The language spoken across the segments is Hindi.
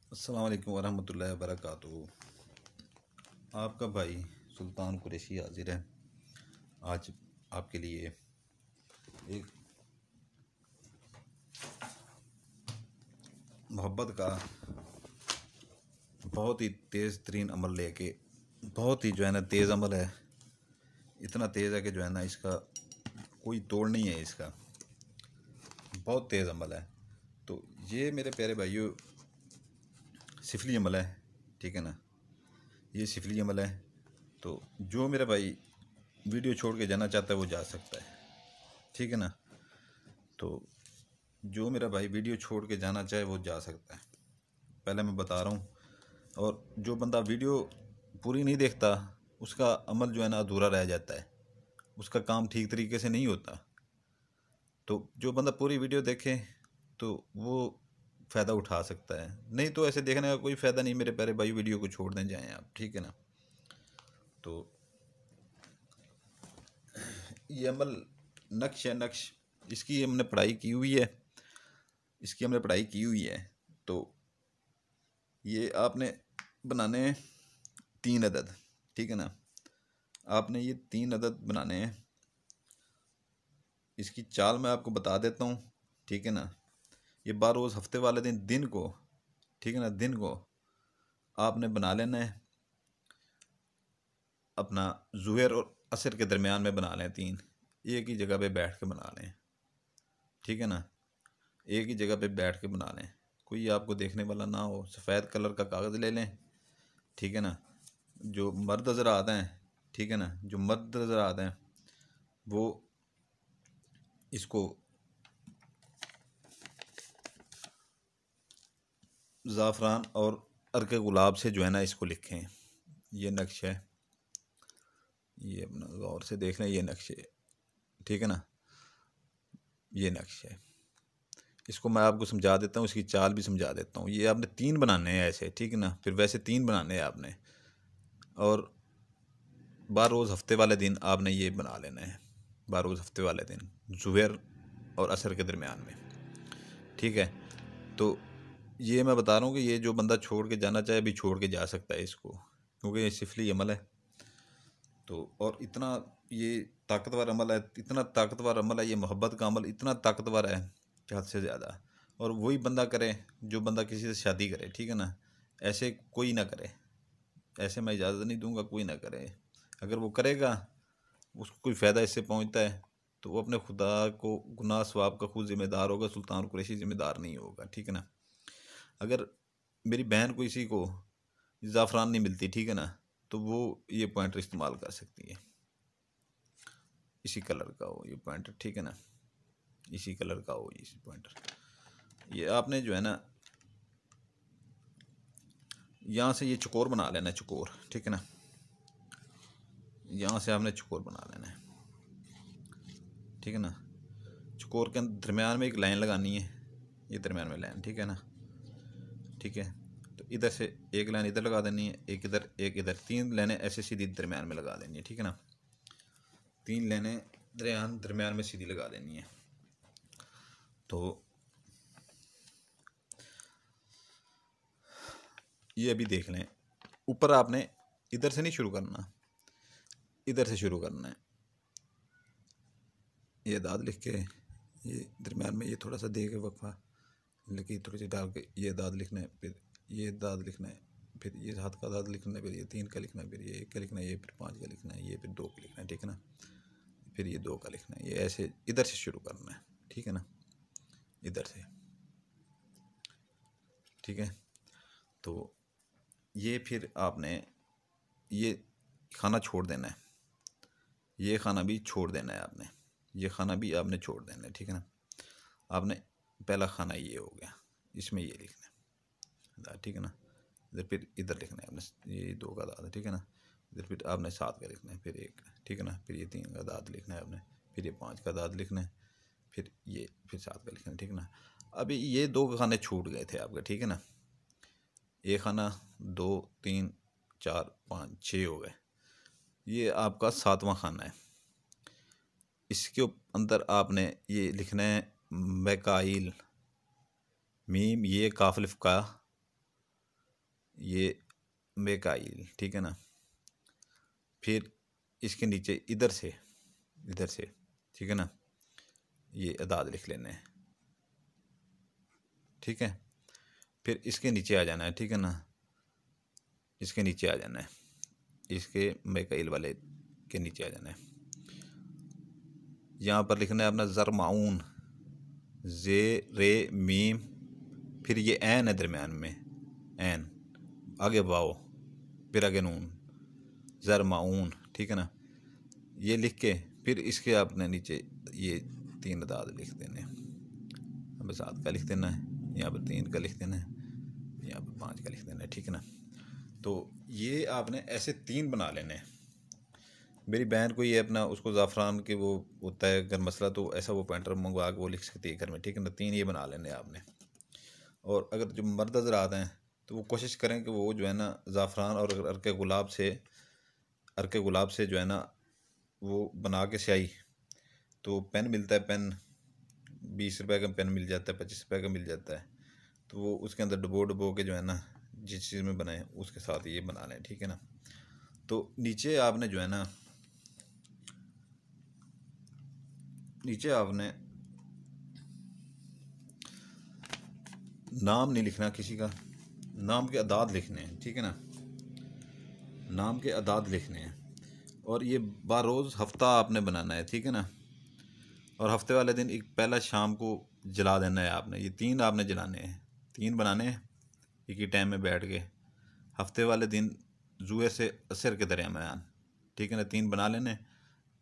अस्सलाम वालेकुम वरहमतुल्लाहि वबरकातुहू। आपका भाई सुल्तान कुरैशी हाजिर है आज आपके लिए एक मोहब्बत का बहुत ही तेज़ तरीन अमल लेके। बहुत ही जो है ना तेज़ अमल है, इतना तेज़ है कि जो है ना इसका कोई तोड़ नहीं है। इसका बहुत तेज़ अमल है। तो ये मेरे प्यारे भाइयों सिफली अमल है, ठीक है ना। ये सिफली अमल है। तो जो मेरा भाई वीडियो छोड़ के जाना चाहता है वो जा सकता है, ठीक है ना। तो जो मेरा भाई वीडियो छोड़ के जाना चाहे वो जा सकता है, पहले मैं बता रहा हूँ। और जो बंदा वीडियो पूरी नहीं देखता उसका अमल जो है ना अधूरा रह जाता है, उसका काम ठीक तरीके से नहीं होता। तो जो बंदा पूरी वीडियो देखे तो वो फ़ायदा उठा सकता है, नहीं तो ऐसे देखने का कोई फ़ायदा नहीं। मेरे प्यारे भाई वीडियो को छोड़ दें जाएँ आप, ठीक है ना। तो ये अमल नक्श है, नक्श इसकी हमने पढ़ाई की हुई है, इसकी हमने पढ़ाई की हुई है। तो ये आपने बनाने हैं 3 अदद, ठीक है ना। आपने ये 3 अदद बनाने हैं। इसकी चाल मैं आपको बता देता हूँ, ठीक है ना। ये बार रोज़ हफ्ते वाले दिन को, ठीक है ना, दिन को आपने बना लेना है। अपना ज़ुहर और असर के दरमियान में बना लें, 3 एक ही जगह पे बैठ के बना लें, ठीक है ना। एक ही जगह पे बैठ के बना लें, कोई आपको देखने वाला ना हो। सफ़ेद कलर का कागज़ ले लें, ठीक है ना। जो मर्द हज़रात हैं, ठीक है ना, जो मर्द हज़रात हैं वो इसको ज़ाफ़रान और अर्क गुलाब से जो है ना इसको लिखें। ये नक्श है, ये अपना गौर से देख लें, ये नक्श है, ठीक है ना। ये नक्श है, इसको मैं आपको समझा देता हूँ, इसकी चाल भी समझा देता हूँ। ये आपने 3 बनाने हैं ऐसे, ठीक है ना। फिर वैसे 3 बनाने हैं आपने, और बार रोज़ हफ्ते वाले दिन आपने ये बना लेना है। बार रोज़ हफ्ते वाले दिन ज़ुहर और असर के दरमियान में, ठीक है। तो ये मैं बता रहा हूँ कि ये जो बंदा छोड़ के जाना चाहे अभी छोड़ के जा सकता है इसको, क्योंकि ये सिफली अमल है। तो और इतना ये ताकतवर अमल है, इतना ताकतवर अमल है, ये मोहब्बत का अमल इतना ताकतवर है कि हद से ज़्यादा। और वही बंदा करे जो बंदा किसी से शादी करे, ठीक है ना। ऐसे कोई ना करे, ऐसे मैं इजाज़त नहीं दूंगा, कोई ना करे। अगर वो करेगा उसको कोई फ़ायदा इससे पहुंचता है तो वो अपने खुदा को गुनाह सवाब का खुद ज़िम्मेदार होगा, सुल्तान कुरैशी ज़िम्मेदार नहीं होगा, ठीक है ना। अगर मेरी बहन को इसी को ज़ाफ़रान नहीं मिलती, ठीक है ना, तो वो ये पॉइंटर इस्तेमाल कर सकती है। इसी कलर का हो ये पॉइंटर, ठीक है ना, इसी कलर का हो इसी पॉइंटर। ये आपने जो है ना यहाँ से ये चकोर बना लेना है, चकोर, ठीक है ना। यहाँ से आपने चकोर बना लेना है, ठीक है ना। चकोर के दरमियान में एक लाइन लगानी है, ये दरमियान में लाइन, ठीक है ना, ठीक है। तो इधर से एक लाइन इधर लगा देनी है, एक इधर एक इधर, 3 लाइनें ऐसे सीधी दरमियान में लगा देनी है, ठीक है ना। 3 लाइनें दरमियान में सीधी लगा देनी है। तो ये अभी देख लें, ऊपर आपने इधर से नहीं शुरू करना, इधर से शुरू करना है। ये दाद लिख के ये दरमियान में ये थोड़ा सा दे के वक्फा लेकिन थोड़ी सी डाल के ये दाद लिखना है, फिर ये दाद लिखना है, फिर ये 7 का दाद लिखना है, फिर ये 3 का लिखना है, फिर ये 1 का लिखना है, ये फिर 5 का लिखना है, ये फिर 2 का लिखना है, ठीक है ना। फिर ये 2 का लिखना है। ये ऐसे इधर से शुरू करना है, ठीक है ना, इधर से, ठीक है। तो ये फिर आपने ये खाना छोड़ देना है, ये खाना भी छोड़ देना है आपने, ये खाना भी आपने छोड़ देना है, ठीक है ना। आपने पहला खाना ये हो गया, इसमें ये लिखना है, ठीक है ना। इधर फिर इधर लिखना है आपने, ये 2 का दाद, ठीक है ना। इधर फिर आपने 7 का लिखना है, फिर 1, ठीक है ना। फिर ये 3 का दाद लिखना है आपने, फिर ये 5 का दाद लिखना है, फिर ये फिर 7 का लिखना है, ठीक है ना। अभी ये 2 खाने छूट गए थे आपके, ठीक है ना। ये खाना 2 3 4 5 6 हो गए, ये आपका 7वां खाना है। इसके अंदर आपने ये लिखना है मैकाइल, मीम ये काफ अलिफ का, ये मेकाइल, ठीक है ना। फिर इसके नीचे इधर से ठीक है ना, ये अदाद लिख लेने हैं, ठीक है। फिर इसके नीचे आ जाना है, ठीक है ना, इसके नीचे आ जाना है, इसके मेकाइल वाले के नीचे आ जाना है। यहाँ पर लिखना है अपना ज़रमाउन, जे रे मीम, फिर ये ऐन है दरमियान में, ऐन, आगे वाओ, फिर आगे नून, ज़रमाउन, ठीक है ना। ये लिख के फिर इसके आपने नीचे ये 3 अदाद लिख देने, अब 7 का लिख देना है, यहाँ पर 3 का लिख देना है, यहाँ पर 5 का लिख देना है, ठीक है ना। तो ये आपने ऐसे 3 बना लेने हैं। मेरी बहन को ये अपना उसको ज़ाफ़रान के वो होता है अगर मसला, तो ऐसा वो पेंटर मंगवा के वो लिख सकती है घर में, ठीक है ना। 3 ये बना लेने आपने। और अगर जो मर्द हज़रात हैं तो वो कोशिश करें कि वो जो है ना ज़ाफ़रान और अर्के गुलाब से जो है ना वो बना के स्याही, तो पेन मिलता है, पेन 20 रुपए का पेन मिल जाता है, 25 रुपए का मिल जाता है, तो वो उसके अंदर डुबो के जो है ना जिस चीज़ में बनाए उसके साथ ये बना लें, ठीक है ना। तो नीचे आपने जो है ना, नीचे आपने नाम नहीं लिखना किसी का, नाम के अदाद लिखने हैं, ठीक है ना, नाम के अदाद लिखने हैं। और ये बारोज़ हफ्ता आपने बनाना है, ठीक है ना। और हफ्ते वाले दिन एक पहला शाम को जला देना है आपने, ये 3 आपने जलाने हैं, 3 बनाने हैं एक ही टाइम में बैठ के, हफ्ते वाले दिन ज़ुहर से असर के दरमियान, ठीक है ना, 3 बना लेने।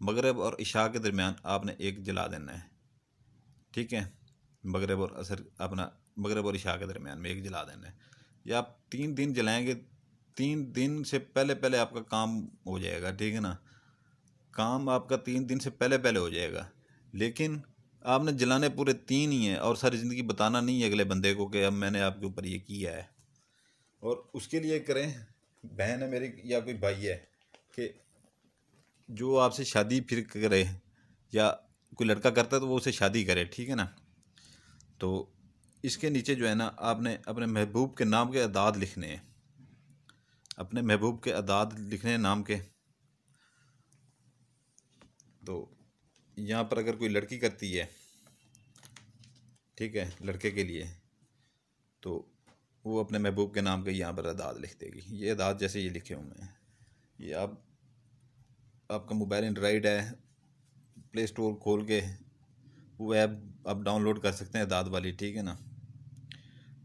मगरिब और इशा के दरमियान आपने एक जला देना है, ठीक है। मगरिब और असर अपना मगरिब और इशा के दरमियान में एक जला देना है। या आप 3 दिन जलाएंगे, 3 दिन से पहले पहले आपका काम हो जाएगा, ठीक है ना। काम आपका 3 दिन से पहले पहले हो जाएगा, लेकिन आपने जलाने पूरे 3 ही हैं और सारी ज़िंदगी बताना नहीं है अगले बंदे को कि अब मैंने आपके ऊपर ये किया है। और उसके लिए करें, बहन है मेरी या कोई भाई है कि जो आपसे शादी फिर करे या कोई लड़का करता है तो वो उसे शादी करे, ठीक है ना। तो इसके नीचे जो है ना आपने अपने महबूब के नाम के अदाद लिखने हैं, अपने महबूब के अदाद लिखने हैं नाम के। तो यहाँ पर अगर कोई लड़की करती है, ठीक है, लड़के के लिए, तो वो अपने महबूब के नाम के यहाँ पर अदाद लिख देगी। ये अदाद जैसे ये लिखे हुए हैं, ये आपका मोबाइल एंड्रॉइड है, प्ले स्टोर खोल के वो ऐप आप डाउनलोड कर सकते हैं अदाद वाली, ठीक है ना।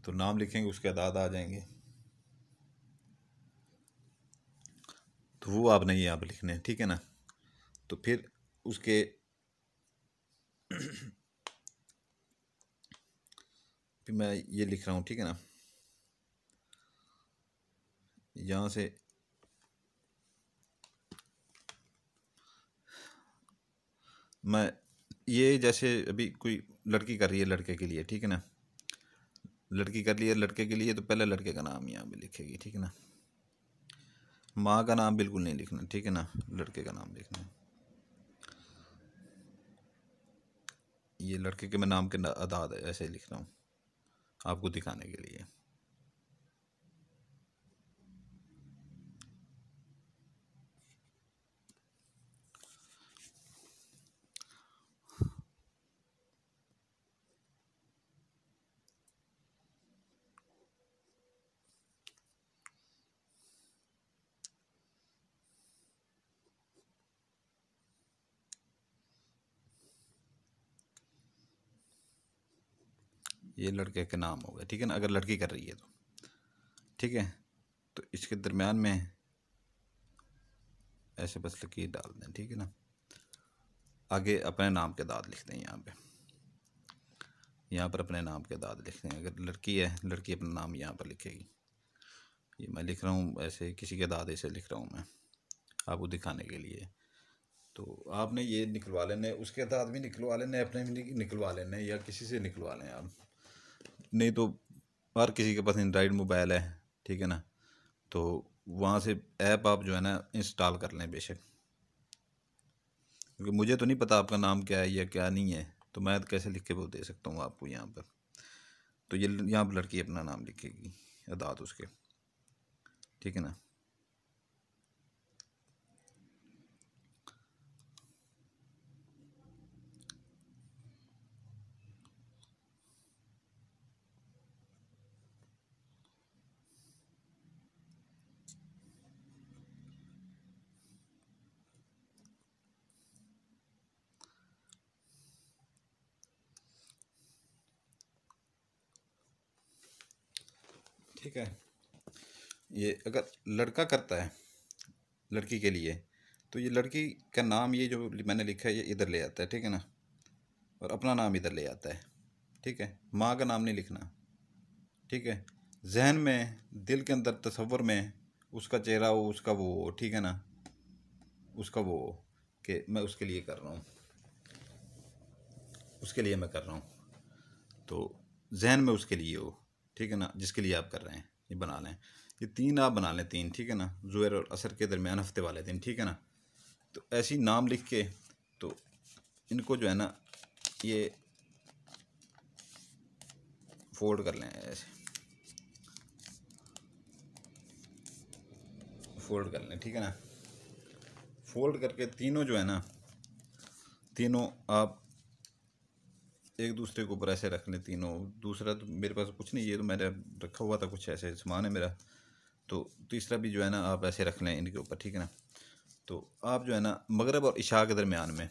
तो नाम लिखेंगे उसके अदाद आ जाएंगे, तो वो आपने यहाँ पर लिखने हैं, ठीक है ना। तो फिर उसके फिर मैं ये लिख रहा हूँ, ठीक है ना, यहाँ से मैं ये जैसे अभी कोई लड़की कर रही है लड़के के लिए, ठीक है ना, लड़की कर रही है लड़के के लिए, तो पहले लड़के का नाम यहाँ पे लिखेगी, ठीक है ना। माँ का नाम बिल्कुल नहीं लिखना, ठीक है ना, लड़के का नाम लिखना है। ये लड़के के मैं नाम के अदाद ऐसे लिख रहा हूँ आपको दिखाने के लिए। ये लड़के के नाम हो गए, ठीक है ना, अगर लड़की कर रही है तो, ठीक है। तो इसके दरमियान में ऐसे बस लकीर डाल दें, ठीक है ना। आगे अपने नाम के दाद लिखते हैं, यहाँ पर अपने नाम के दाद लिखते हैं। अगर लड़की है, लड़की अपना नाम यहाँ पर लिखेगी। ये मैं लिख रहा हूँ ऐसे, किसी के दाद ऐसे लिख रहा हूँ मैं आपको दिखाने के लिए। तो आपने ये निकलवा लेने, उसके दाद भी निकलवा लेने, अपने भी निकलवा लेने, या किसी से निकलवा लें आप, नहीं तो हर किसी के पास एंड्रॉइड मोबाइल है, ठीक है ना। तो वहाँ से ऐप आप जो है ना इंस्टॉल कर लें बेशक, क्योंकि मुझे तो नहीं पता आपका नाम क्या है या क्या नहीं है, तो मैं कैसे लिख के वो दे सकता हूँ आपको यहाँ पर। तो ये यहाँ पर लड़की अपना नाम लिखेगी, अदाद उसके, ठीक है ना। ठीक है, ये अगर लड़का करता है लड़की के लिए, तो ये लड़की का नाम ये जो मैंने लिखा है ये इधर ले आता है, ठीक है ना, और अपना नाम इधर ले आता है, ठीक है। माँ का नाम नहीं लिखना, ठीक है। जहन में, दिल के अंदर, तसव्वुर में उसका चेहरा हो, उसका वो हो, ठीक है ना, उसका वो हो कि मैं उसके लिए कर रहा हूँ, उसके लिए मैं कर रहा हूँ, तो जहन में उसके लिए हो, ठीक है ना, जिसके लिए आप कर रहे हैं ये बना लें। ये तीन आप बना लें, तीन, ठीक है ना, ज़ुहर और असर के दरमियान हफ्ते वाले दिन, ठीक है ना। तो ऐसी नाम लिख के तो इनको जो है ना ये फोल्ड कर लें, ऐसे फोल्ड कर लें, ठीक है ना। फोल्ड करके तीनों जो है ना, तीनों आप एक दूसरे के ऊपर ऐसे रख लें तीनों। दूसरा तो मेरे पास कुछ नहीं, ये तो मैंने रखा हुआ था, कुछ ऐसे सामान है मेरा। तो तीसरा भी जो है ना आप ऐसे रख लें इनके ऊपर, ठीक है ना। तो आप जो है ना मगरब और इशा के दरमियान में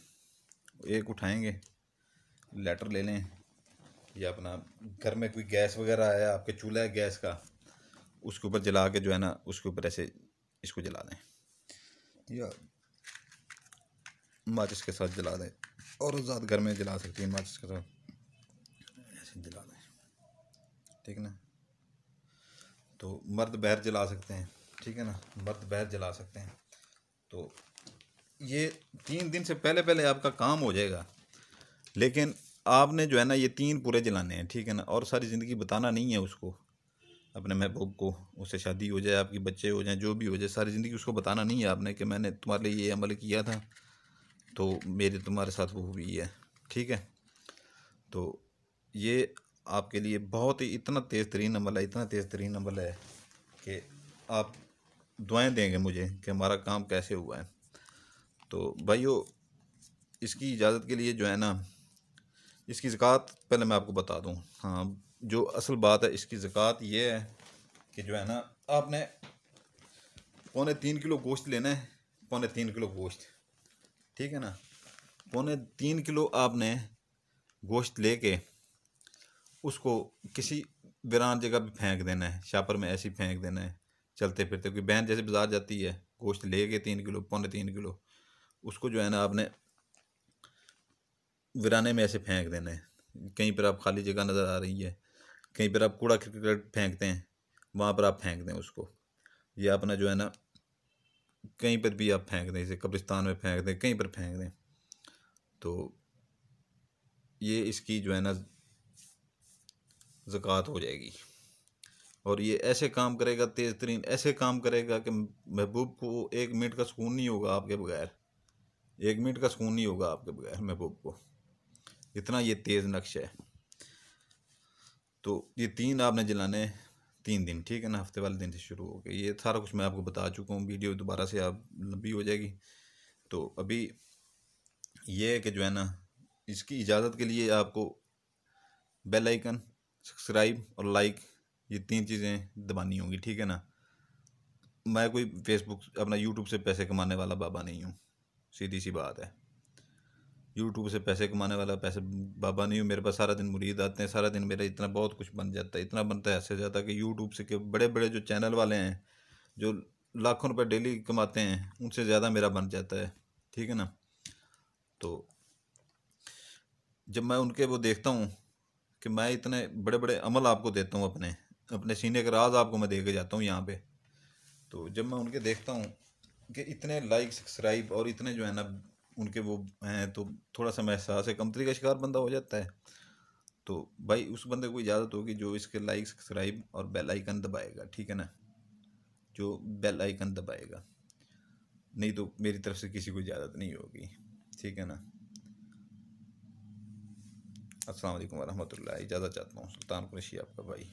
एक उठाएंगे, लेटर ले लें, या अपना घर में कोई गैस वगैरह है आपके, चूल्हा है गैस का, उसके ऊपर जला के जो है ना उसके ऊपर ऐसे इसको जला दें, या माचिस के साथ जला दें, और ज़्यादा घर में जला सकती हैं माचिस के साथ, ऐसे जला दें, ठीक है ना। तो मर्द बहर जला सकते हैं, ठीक है ना, मर्द बहर जला सकते हैं। तो ये 3 दिन से पहले पहले आपका काम हो जाएगा, लेकिन आपने जो है ना ये 3 पूरे जलाने हैं, ठीक है ना। और सारी ज़िंदगी बताना नहीं है उसको, अपने महबूब को, उससे शादी हो जाए, आपके बच्चे हो जाएं, जो भी हो जाए, सारी ज़िंदगी उसको बताना नहीं है आपने कि मैंने तुम्हारे लिए ये अमल किया था तो मेरी तुम्हारे साथ वो हुई है, ठीक है। तो ये आपके लिए बहुत ही इतना तेज़ तरीन अमल है, इतना तेज़ तरीन अमल है कि आप दुआएं देंगे मुझे कि हमारा काम कैसे हुआ है। तो भाइयों, इसकी इजाज़त के लिए जो है ना, इसकी ज़कात पहले मैं आपको बता दूं। हाँ, जो असल बात है इसकी ज़कात ये है कि जो है ना आपने 3.25 किलो गोश्त लेना है, 3.25 किलो गोश्त, ठीक है ना। 3.25 किलो आपने गोश्त लेके उसको किसी वीरान जगह पे फेंक देना है, शापर में ऐसे ही फेंक देना है, चलते फिरते। कोई बहन जैसे बाजार जाती है, गोश्त ले के 3 किलो, 3.25 किलो, उसको जो है ना आपने वीराने में ऐसे फेंक देना है। कहीं पर आप खाली जगह नज़र आ रही है, कहीं पर आप कूड़ा करकट फेंकते हैं, वहाँ पर आप फेंक दें उसको। ये अपना जो है ना कहीं पर भी आप फेंक दें, जैसे कब्रिस्तान में फेंक दें, कहीं पर फेंक दें। तो ये इसकी जो है ना ज़कात हो जाएगी। और ये ऐसे काम करेगा, तेज़ तरीन ऐसे काम करेगा कि महबूब को 1 मिनट का सुकून नहीं होगा आपके बगैर, 1 मिनट का सुकून नहीं होगा आपके बगैर महबूब को, इतना ये तेज़ नक्श है। तो ये 3 आपने जलाने हैं 3 दिन, ठीक है ना, हफ्ते वाले दिन से शुरू हो गए। ये सारा कुछ मैं आपको बता चुका हूँ, वीडियो दोबारा से आप लंबी हो जाएगी। तो अभी ये है कि जो है ना इसकी इजाज़त के लिए आपको बेल आइकन, सब्सक्राइब और लाइक, ये 3 चीज़ें दबानी होंगी, ठीक है ना। मैं कोई फेसबुक अपना यूट्यूब से पैसे कमाने वाला बाबा नहीं हूँ, सीधी सी बात है। यूट्यूब से पैसे कमाने वाला पैसे बाबा नहीं हूँ। मेरे पास सारा दिन मुरीद आते हैं, सारा दिन मेरा इतना बहुत कुछ बन जाता है, इतना बनता है ऐसे ज़्यादा कि यूट्यूब से के बड़े बड़े जो चैनल वाले हैं जो लाखों रुपए डेली कमाते हैं उनसे ज़्यादा मेरा बन जाता है, ठीक है ना। तो जब मैं उनके वो देखता हूँ कि मैं इतने बड़े बड़े अमल आपको देता हूँ, अपने अपने सीने के राज आपको मैं दे के जाता हूँ यहाँ पे, तो जब मैं उनके देखता हूँ कि इतने लाइक, सब्सक्राइब और इतने जो है ना उनके वो हैं, तो थोड़ा सा मैं एहसास है कमतरी का शिकार बंदा हो जाता है। तो भाई उस बंदे को इजाज़त होगी जो इसके लाइक, सब्सक्राइब और बेल आइकन दबाएगा, ठीक है ना, जो बेल आइकन दबाएगा। नहीं तो मेरी तरफ से किसी को इजाज़त नहीं होगी, ठीक है ना। अस्सलाम वालेकुम वरहमतुल्लाह, इजाज़त चाहता हूँ। सुल्तान कुरैशी आपका भाई।